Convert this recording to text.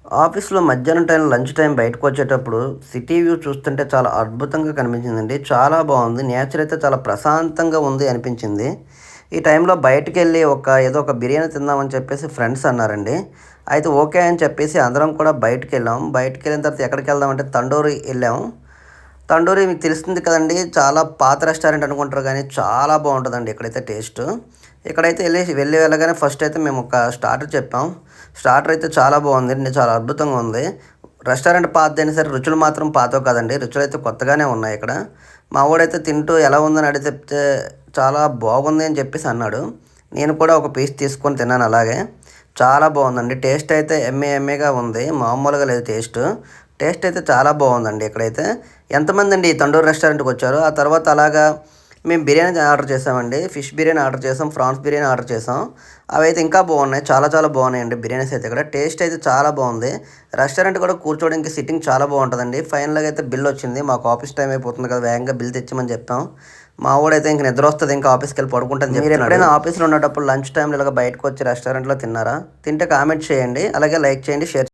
ఆఫీస్‌లో మధ్యాహ్నం time lunch time బయటకొచ్చేటప్పుడు సిటీ వ్యూ చూస్తుంటే చాలా అద్భుతంగా కనిపించిందండి. చాలా బావుంది. నేచర్ అయితే చాలా ప్రశాంతంగా ఉంది అనిపించింది. ఈ టైంలో బయటికెళ్ళి ఏదో ఒక బిర్యానీ తిందామని చెప్పేసి ఫ్రెండ్స్ అన్నారండి. అయితే ఓకే అని చెప్పేసి అందరం కూడా బయటికెళ్ళాం. బయటికెళ్ళిన తర్వాత ఎక్కడికెళ్దామంటే తండూరి ఎళ్ళాం. తండూరి మీకు తెలిసింది కదండీ! చాలా పాత రెస్టారెంట్ అనుకుంటారు గానీ చాలా బావుంటదండి ఇక్కడైతే టేస్టు. ఇక్కడైతే వెళ్ళగానే ఫస్ట్ అయితే మేము ఒక స్టార్టర్ చెప్పాం. స్టార్టర్ అయితే చాలా బావుందండి. చాలా అద్భుతంగా ఉంది. రెస్టారెంట్ పాతదైనా సరే రుచులు మాత్రం పాతవి కాదండి. రుచులైతే కొత్తగానే ఉన్నాయి ఇక్కడ. మా వోడైతే తింటూ ఎలా ఉందని అడిగి చెప్తే చాలా బాగుంది అని చెప్పేసి అన్నాడు. నేను కూడా ఒక పీస్ తీసుకొని తిన్నాను అలాగే. చాలా బావుందండి. టేస్ట్ అయితే యమ్మీగా ఉంది. మామూలుగా లేదు టేస్టు. టేస్ట్ అయితే చాలా బావుందండి ఇక్కడైతే. ఎంతమందండి ఈ తండూరి రెస్టారెంట్‌కొచ్చారో, ఆ తర్వాత అలాగా మేము బిర్యానీ ఆర్డర్ చేసామండి. ఫిష్ బిర్యానీ ఆర్డర్ చేసాం, ప్రాన్స్ బిర్యానీ ఆర్డర్ చేసాం. అవైతే ఇంకా బాగున్నాయి. చాలా చాలా బాగున్నాయండి బిర్యానీస్ అయితే ఇక్కడ. టేస్ట్ అయితే చాలా బాగుంది. రెస్టారెంట్ కూడా కూర్చోవడానికి సిట్టింగ్ చాలా బాగుంటదండి. ఫైనల్‌గా అయితే బిల్ వచ్చింది. మాకు ఆఫీస్ టైమ్ అయిపోతుంది కదా! వేగంగా బిల్ తెచ్చిమని చెప్పాం. మా వోడైతే ఇంక నిద్రొస్తది ఇంకా ఆఫీస్‌కెళ్ళి పడుకుంటాను చెప్తున్నాడు. మీరెప్పుడైనా ఆఫీస్‌లో ఉండేటప్పుడు లంచ్ టైమ్‌లో ఇలాగ బయటకొచ్చి రెస్టారెంట్‌లో తిన్నారా? తింటే కామెంట్ చేయండి. అలాగే లైక్ చేయండి, షేర్